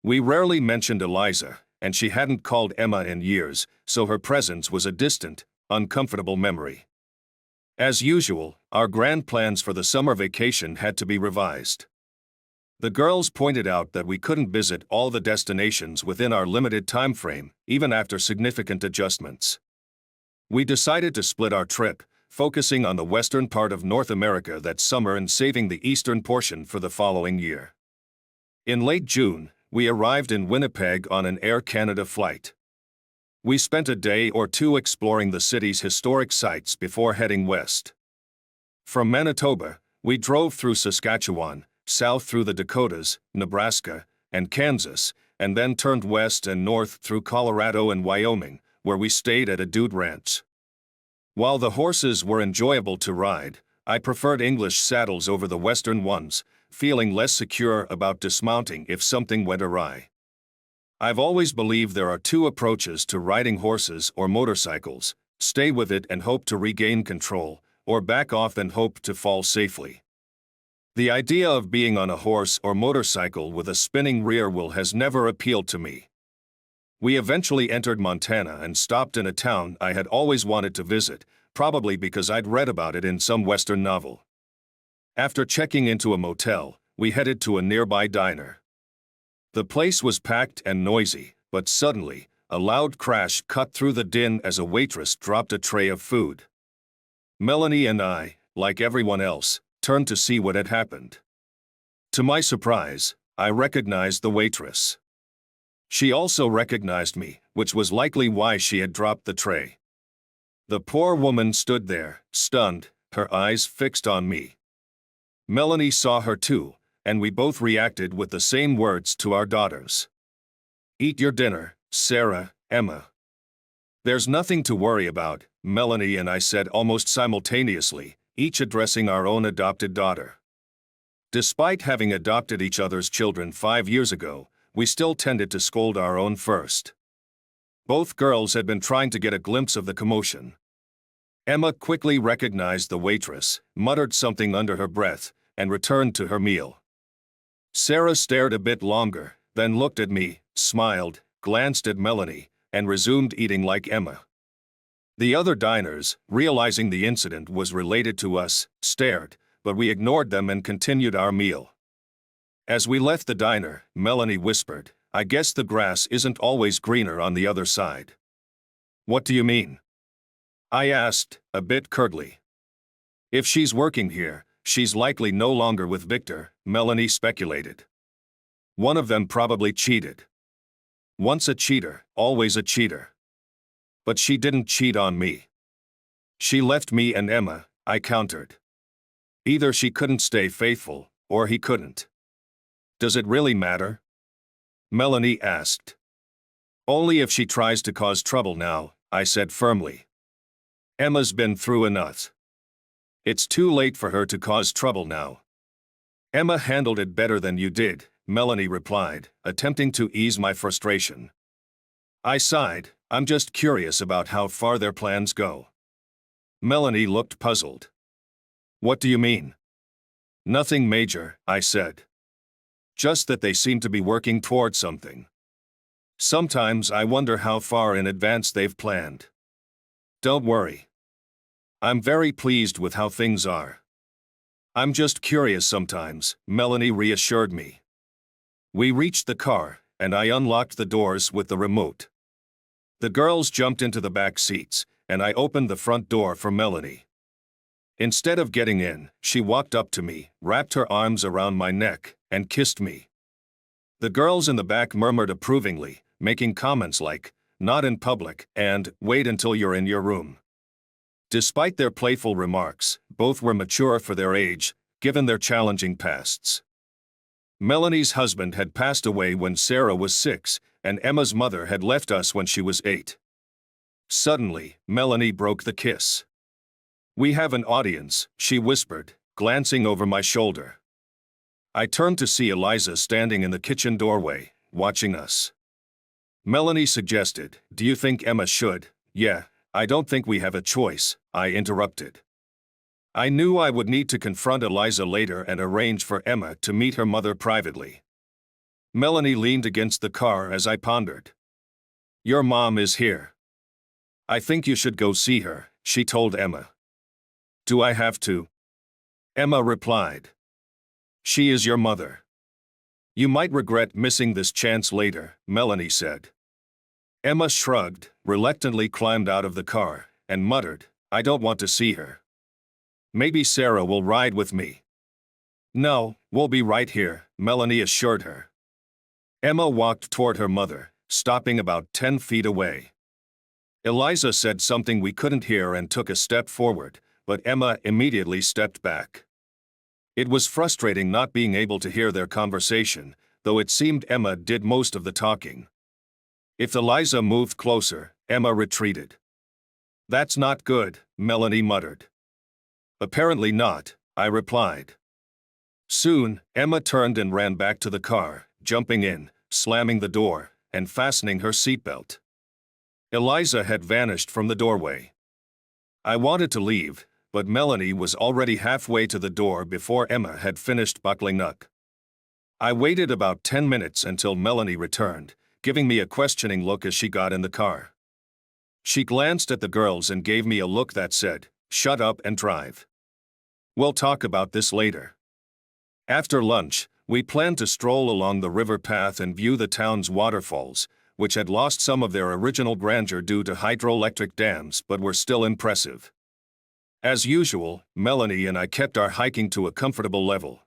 We rarely mentioned Eliza, and she hadn't called Emma in years, so her presence was a distant, uncomfortable memory. As usual, our grand plans for the summer vacation had to be revised. The girls pointed out that we couldn't visit all the destinations within our limited time frame, even after significant adjustments. We decided to split our trip, focusing on the western part of North America that summer and saving the eastern portion for the following year. In late June, we arrived in Winnipeg on an Air Canada flight. We spent a day or two exploring the city's historic sites before heading west. From Manitoba, we drove through Saskatchewan, south through the Dakotas, Nebraska, and Kansas, and then turned west and north through Colorado and Wyoming, where we stayed at a dude ranch. While the horses were enjoyable to ride, I preferred English saddles over the Western ones, feeling less secure about dismounting if something went awry. I've always believed there are two approaches to riding horses or motorcycles: stay with it and hope to regain control, or back off and hope to fall safely. The idea of being on a horse or motorcycle with a spinning rear wheel has never appealed to me. We eventually entered Montana and stopped in a town I had always wanted to visit, probably because I'd read about it in some Western novel. After checking into a motel, we headed to a nearby diner. The place was packed and noisy, but suddenly, a loud crash cut through the din as a waitress dropped a tray of food. Melanie and I, like everyone else, turned to see what had happened. To my surprise, I recognized the waitress. She also recognized me, which was likely why she had dropped the tray. The poor woman stood there, stunned, her eyes fixed on me. Melanie saw her too, and we both reacted with the same words to our daughters. "Eat your dinner, Sarah, Emma." "There's nothing to worry about," Melanie and I said almost simultaneously, each addressing our own adopted daughter. Despite having adopted each other's children 5 years ago, we still tended to scold our own first. Both girls had been trying to get a glimpse of the commotion. Emma quickly recognized the waitress, muttered something under her breath, and returned to her meal. Sarah stared a bit longer, then looked at me, smiled, glanced at Melanie, and resumed eating like Emma. The other diners, realizing the incident was related to us, stared, but we ignored them and continued our meal. As we left the diner, Melanie whispered, "I guess the grass isn't always greener on the other side." "What do you mean?" I asked, a bit curtly. "If she's working here, she's likely no longer with Victor," Melanie speculated. "One of them probably cheated. Once a cheater, always a cheater. But she didn't cheat on me. She left me and Emma," I countered. "Either she couldn't stay faithful, or he couldn't." "Does it really matter?" Melanie asked. "Only if she tries to cause trouble now," I said firmly. "Emma's been through enough. It's too late for her to cause trouble now." "Emma handled it better than you did," Melanie replied, attempting to ease my frustration. I sighed. "I'm just curious about how far their plans go." Melanie looked puzzled. "What do you mean?" "Nothing major," I said. "Just that they seem to be working toward something. Sometimes I wonder how far in advance they've planned." "Don't worry. I'm very pleased with how things are." "I'm just curious sometimes," Melanie reassured me. We reached the car, and I unlocked the doors with the remote. The girls jumped into the back seats, and I opened the front door for Melanie. Instead of getting in, she walked up to me, wrapped her arms around my neck, and kissed me. The girls in the back murmured approvingly, making comments like, "Not in public," and "Wait until you're in your room." Despite their playful remarks, both were mature for their age, given their challenging pasts. Melanie's husband had passed away when Sarah was 6, and Emma's mother had left us when she was 8. Suddenly, Melanie broke the kiss. "We have an audience," she whispered, glancing over my shoulder. I turned to see Eliza standing in the kitchen doorway, watching us. Melanie suggested, "Do you think Emma should?" "Yeah, I don't think we have a choice," I interrupted. I knew I would need to confront Eliza later and arrange for Emma to meet her mother privately. Melanie leaned against the car as I pondered. "Your mom is here. I think you should go see her," she told Emma. "Do I have to?" Emma replied. "She is your mother. You might regret missing this chance later," Melanie said. Emma shrugged, reluctantly climbed out of the car, and muttered, "I don't want to see her. Maybe Sarah will ride with me." "No, we'll be right here," Melanie assured her. Emma walked toward her mother, stopping about 10 feet away. Eliza said something we couldn't hear and took a step forward, but Emma immediately stepped back. It was frustrating not being able to hear their conversation, though it seemed Emma did most of the talking. If Eliza moved closer, Emma retreated. "That's not good," Melanie muttered. "Apparently not," I replied. Soon, Emma turned and ran back to the car, jumping in, slamming the door, and fastening her seatbelt. Eliza had vanished from the doorway. I wanted to leave, but Melanie was already halfway to the door before Emma had finished buckling up. I waited about 10 minutes until Melanie returned, giving me a questioning look as she got in the car. She glanced at the girls and gave me a look that said, "Shut up and drive. We'll talk about this later." After lunch, we planned to stroll along the river path and view the town's waterfalls, which had lost some of their original grandeur due to hydroelectric dams but were still impressive. As usual, Melanie and I kept our hiking to a comfortable level.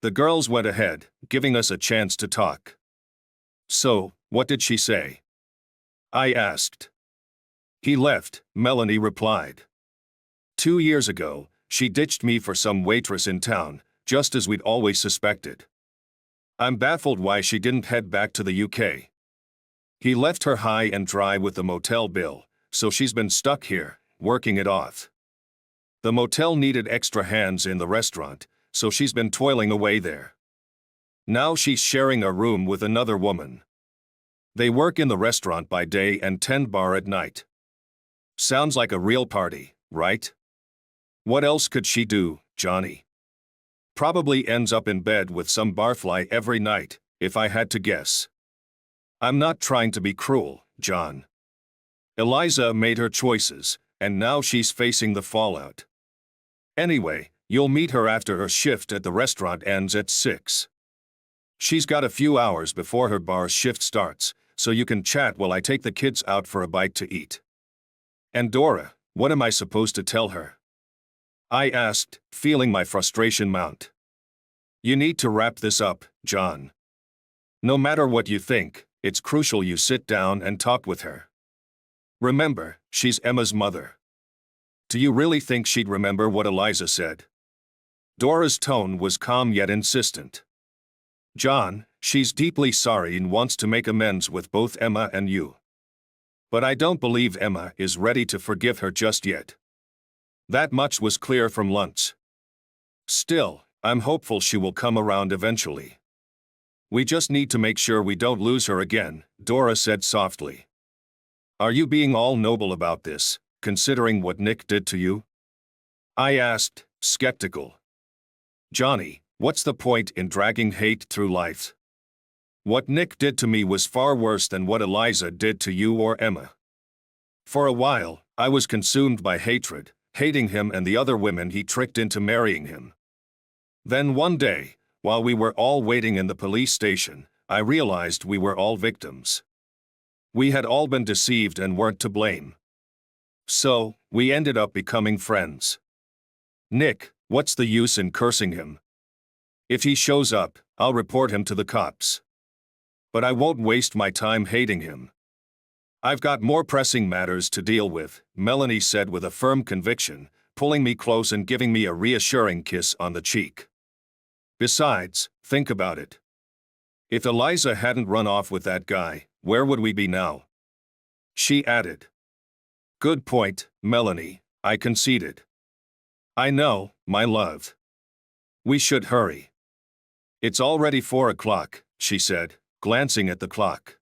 The girls went ahead, giving us a chance to talk. "So, what did she say?" I asked. "He left," Melanie replied. 2 years ago, she ditched me for some waitress in town, just as we'd always suspected. I'm baffled why she didn't head back to the UK. He left her high and dry with the motel bill, so she's been stuck here, working it off. The motel needed extra hands in the restaurant, so she's been toiling away there. Now she's sharing a room with another woman. They work in the restaurant by day and tend bar at night. Sounds like a real party, right? What else could she do, Johnny? Probably ends up in bed with some barfly every night, if I had to guess. I'm not trying to be cruel, John. Eliza made her choices, and now she's facing the fallout. Anyway, you'll meet her after her shift at the restaurant ends at 6. She's got a few hours before her bar shift starts, so you can chat while I take the kids out for a bite to eat. And Dora, what am I supposed to tell her? I asked, feeling my frustration mount. You need to wrap this up, John. No matter what you think, it's crucial you sit down and talk with her. Remember, she's Emma's mother. Do you really think she'd remember what Eliza said? Dora's tone was calm yet insistent. John, she's deeply sorry and wants to make amends with both Emma and you. But I don't believe Emma is ready to forgive her just yet. That much was clear from lunch. Still, I'm hopeful she will come around eventually. We just need to make sure we don't lose her again, Dora said softly. Are you being all noble about this, considering what Nick did to you? I asked, skeptical. Johnny, what's the point in dragging hate through life? What Nick did to me was far worse than what Eliza did to you or Emma. For a while, I was consumed by hatred, hating him and the other women he tricked into marrying him. Then one day, while we were all waiting in the police station, I realized we were all victims. We had all been deceived and weren't to blame. So, we ended up becoming friends. Nick, what's the use in cursing him? If he shows up, I'll report him to the cops. But I won't waste my time hating him. I've got more pressing matters to deal with, Melanie said with a firm conviction, pulling me close and giving me a reassuring kiss on the cheek. Besides, think about it. If Eliza hadn't run off with that guy, where would we be now? She added. Good point, Melanie, I conceded. I know, my love. We should hurry. It's already 4 o'clock, she said, glancing at the clock.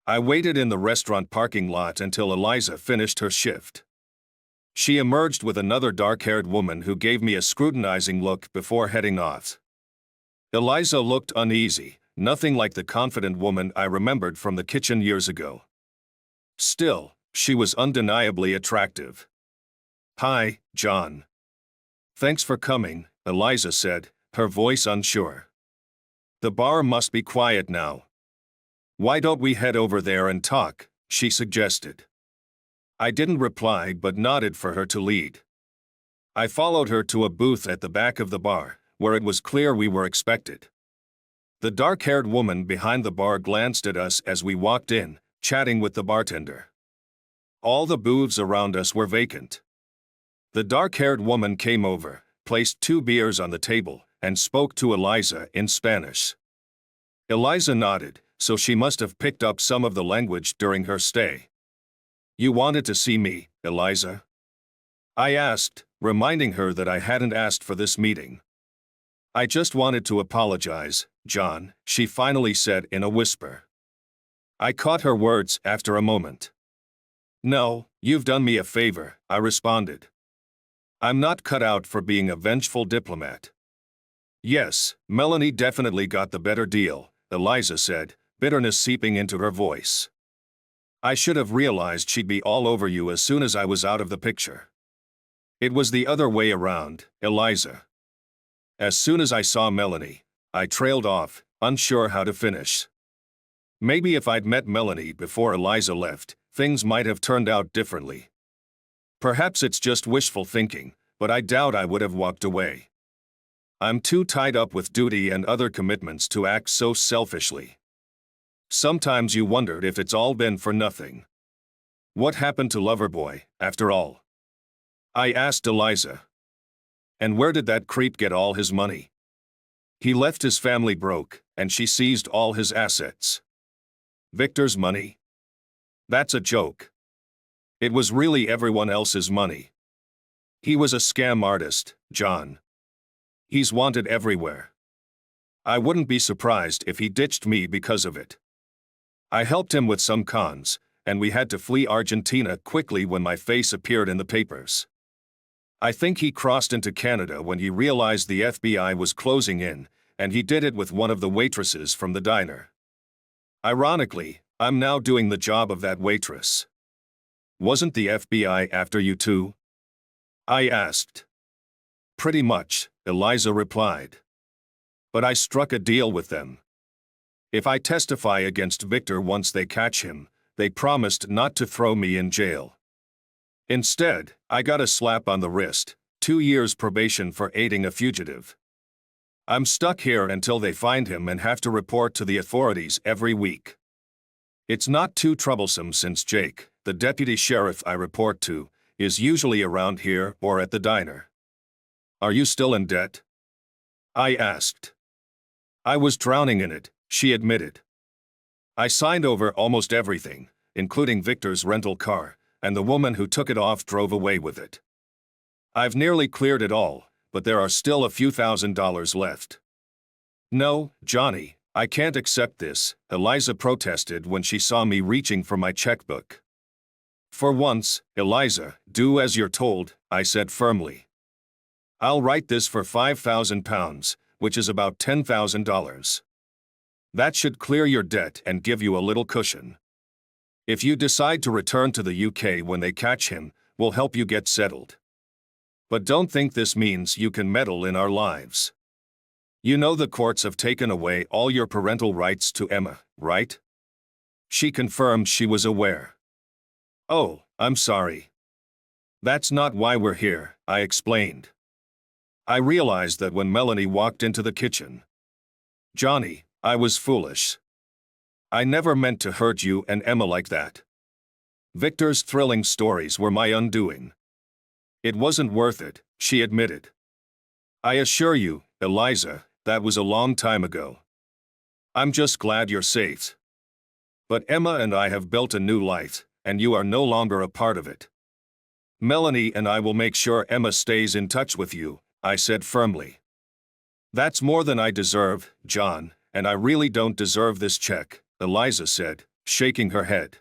I waited in the restaurant parking lot until Eliza finished her shift. She emerged with another dark-haired woman who gave me a scrutinizing look before heading off. Eliza looked uneasy, nothing like the confident woman I remembered from the kitchen years ago. Still, she was undeniably attractive. Hi, John. Thanks for coming, Eliza said, her voice unsure. The bar must be quiet now. Why don't we head over there and talk, she suggested. I didn't reply but nodded for her to lead. I followed her to a booth at the back of the bar, where it was clear we were expected. The dark-haired woman behind the bar glanced at us as we walked in, chatting with the bartender. All the booths around us were vacant. The dark-haired woman came over, placed 2 beers on the table, and spoke to Eliza in Spanish. Eliza nodded, so she must have picked up some of the language during her stay. You wanted to see me, Eliza? I asked, reminding her that I hadn't asked for this meeting. I just wanted to apologize, John, she finally said in a whisper. I caught her words after a moment. No, you've done me a favor, I responded. I'm not cut out for being a vengeful diplomat. Yes, Melanie definitely got the better deal, Eliza said, bitterness seeping into her voice. I should have realized she'd be all over you as soon as I was out of the picture. It was the other way around, Eliza. As soon as I saw Melanie, I trailed off, unsure how to finish. Maybe if I'd met Melanie before Eliza left, things might have turned out differently. Perhaps it's just wishful thinking, but I doubt I would have walked away. I'm too tied up with duty and other commitments to act so selfishly. Sometimes you wondered if it's all been for nothing. What happened to Loverboy, after all? I asked Eliza. And where did that creep get all his money? He left his family broke, and she seized all his assets. Victor's money? That's a joke. It was really everyone else's money. He was a scam artist, John. He's wanted everywhere. I wouldn't be surprised if he ditched me because of it. I helped him with some cons, and we had to flee Argentina quickly when my face appeared in the papers. I think he crossed into Canada when he realized the FBI was closing in, and he did it with one of the waitresses from the diner. Ironically, I'm now doing the job of that waitress. Wasn't the FBI after you too? I asked. Pretty much, Eliza replied. But I struck a deal with them. If I testify against Victor once they catch him, they promised not to throw me in jail. Instead, I got a slap on the wrist, 2 years probation for aiding a fugitive. I'm stuck here until they find him and have to report to the authorities every week. It's not too troublesome since Jake, the deputy sheriff I report to, is usually around here or at the diner. Are you still in debt? I asked. I was drowning in it, she admitted. I signed over almost everything, including Victor's rental car, and the woman who took it off drove away with it. I've nearly cleared it all, but there are still a few $1,000s left. No, Johnny, I can't accept this, Eliza protested when she saw me reaching for my checkbook. For once, Eliza, do as you're told, I said firmly. I'll write this for £5,000, which is about $10,000. That should clear your debt and give you a little cushion. If you decide to return to the UK when they catch him, we'll help you get settled. But don't think this means you can meddle in our lives. You know the courts have taken away all your parental rights to Emma, right? She confirmed she was aware. Oh, I'm sorry. That's not why we're here, I explained. I realized that when Melanie walked into the kitchen. Johnny, I was foolish. I never meant to hurt you and Emma like that. Victor's thrilling stories were my undoing. It wasn't worth it, she admitted. I assure you, Eliza, that was a long time ago. I'm just glad you're safe. But Emma and I have built a new life, and you are no longer a part of it. Melanie and I will make sure Emma stays in touch with you, I said firmly. That's more than I deserve, John, and I really don't deserve this check, Eliza said, shaking her head.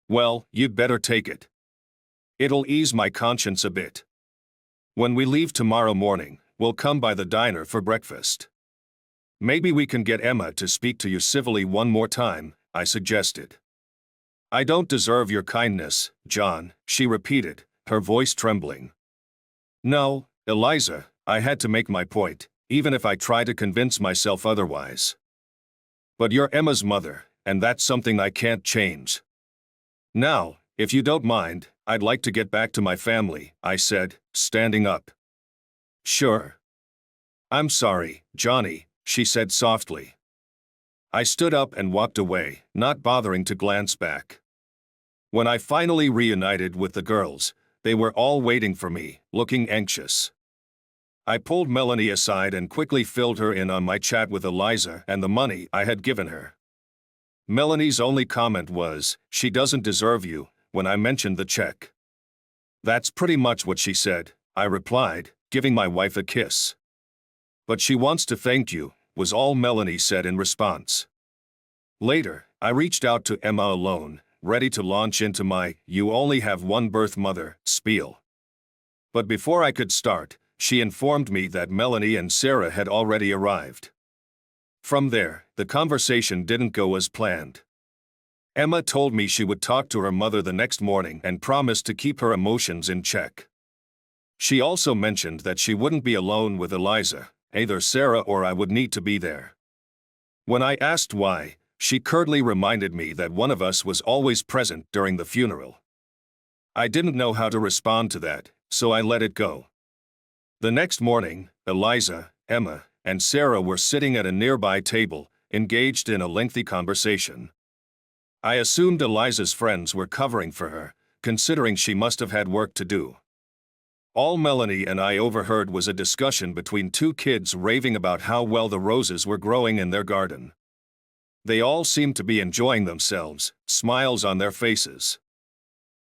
Well, you'd better take it. It'll ease my conscience a bit. When we leave tomorrow morning, we'll come by the diner for breakfast. Maybe we can get Emma to speak to you civilly one more time, I suggested. I don't deserve your kindness, John, she repeated, her voice trembling. No, Eliza, I had to make my point, even if I try to convince myself otherwise. But you're Emma's mother, and that's something I can't change. Now, if you don't mind, I'd like to get back to my family, I said, standing up. Sure. I'm sorry, Johnny, she said softly. I stood up and walked away, not bothering to glance back. When I finally reunited with the girls, they were all waiting for me, looking anxious. I pulled Melanie aside and quickly filled her in on my chat with Eliza and the money I had given her. Melanie's only comment was, "She doesn't deserve you," when I mentioned the check. That's pretty much what she said, I replied, giving my wife a kiss. But she wants to thank you, was all Melanie said in response. Later, I reached out to Emma alone, ready to launch into my "you only have one birth mother" spiel. But before I could start, she informed me that Melanie and Sarah had already arrived. From there, the conversation didn't go as planned. Emma told me she would talk to her mother the next morning and promised to keep her emotions in check. She also mentioned that she wouldn't be alone with Eliza, either Sarah or I would need to be there. When I asked why, she curtly reminded me that one of us was always present during the funeral. I didn't know how to respond to that, so I let it go. The next morning, Eliza, Emma, and Sarah were sitting at a nearby table, engaged in a lengthy conversation. I assumed Eliza's friends were covering for her, considering she must have had work to do. All Melanie and I overheard was a discussion between two kids raving about how well the roses were growing in their garden. They all seemed to be enjoying themselves, smiles on their faces.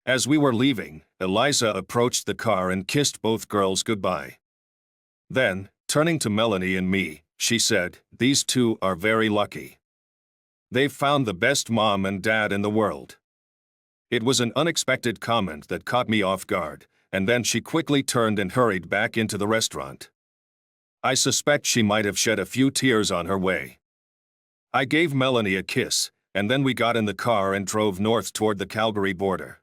As we were leaving, Eliza approached the car and kissed both girls goodbye. Then, turning to Melanie and me, she said, "These two are very lucky. They've found the best mom and dad in the world." It was an unexpected comment that caught me off guard, and then she quickly turned and hurried back into the restaurant. I suspect she might have shed a few tears on her way. I gave Melanie a kiss, and then we got in the car and drove north toward the Calgary border.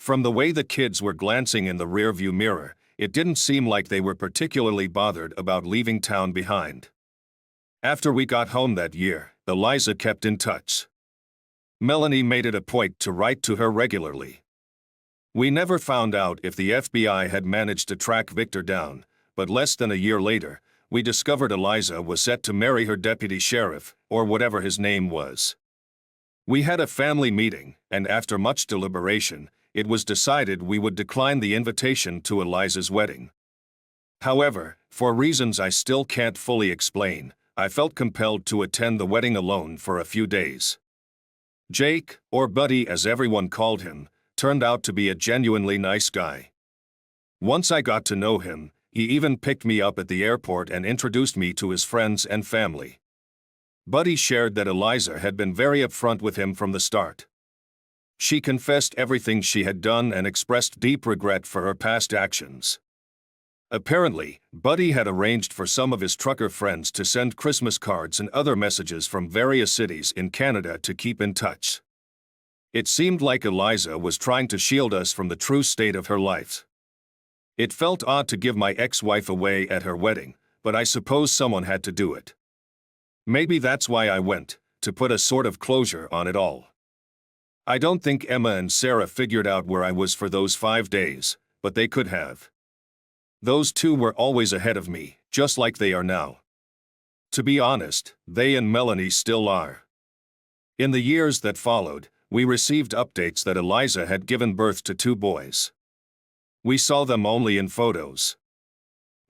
From the way the kids were glancing in the rearview mirror, it didn't seem like they were particularly bothered about leaving town behind. After we got home that year, Eliza kept in touch. Melanie made it a point to write to her regularly. We never found out if the FBI had managed to track Victor down, but less than a year later, we discovered Eliza was set to marry her deputy sheriff, or whatever his name was. We had a family meeting, and after much deliberation, it was decided we would decline the invitation to Eliza's wedding. However, for reasons I still can't fully explain, I felt compelled to attend the wedding alone for a few days. Jake, or Buddy as everyone called him, turned out to be a genuinely nice guy. Once I got to know him, he even picked me up at the airport and introduced me to his friends and family. Buddy shared that Eliza had been very upfront with him from the start. She confessed everything she had done and expressed deep regret for her past actions. Apparently, Buddy had arranged for some of his trucker friends to send Christmas cards and other messages from various cities in Canada to keep in touch. It seemed like Eliza was trying to shield us from the true state of her life. It felt odd to give my ex-wife away at her wedding, but I suppose someone had to do it. Maybe that's why I went, to put a sort of closure on it all. I don't think Emma and Sarah figured out where I was for those 5 days, but they could have. Those two were always ahead of me, just like they are now. To be honest, they and Melanie still are. In the years that followed, we received updates that Eliza had given birth to 2 boys. We saw them only in photos.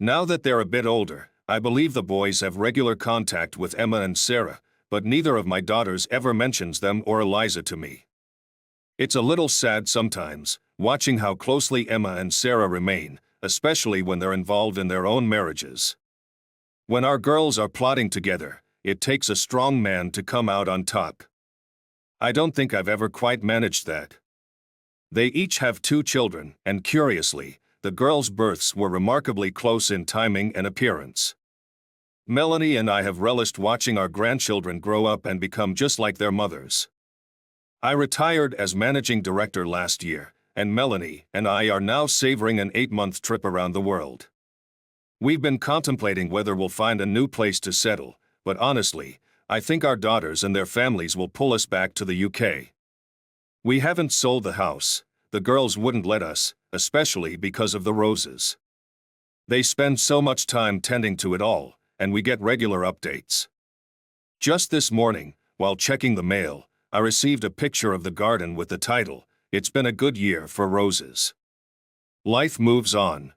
Now that they're a bit older, I believe the boys have regular contact with Emma and Sarah, but neither of my daughters ever mentions them or Eliza to me. It's a little sad sometimes, watching how closely Emma and Sarah remain, especially when they're involved in their own marriages. When our girls are plotting together, it takes a strong man to come out on top. I don't think I've ever quite managed that. They each have 2 children, and curiously, the girls' births were remarkably close in timing and appearance. Melanie and I have relished watching our grandchildren grow up and become just like their mothers. I retired as managing director last year, and Melanie and I are now savoring an 8-month trip around the world. We've been contemplating whether we'll find a new place to settle, but honestly, I think our daughters and their families will pull us back to the UK. We haven't sold the house. The girls wouldn't let us, especially because of the roses. They spend so much time tending to it all, and we get regular updates. Just this morning, while checking the mail, I received a picture of the garden with the title, "It's been a good year for roses." Life moves on.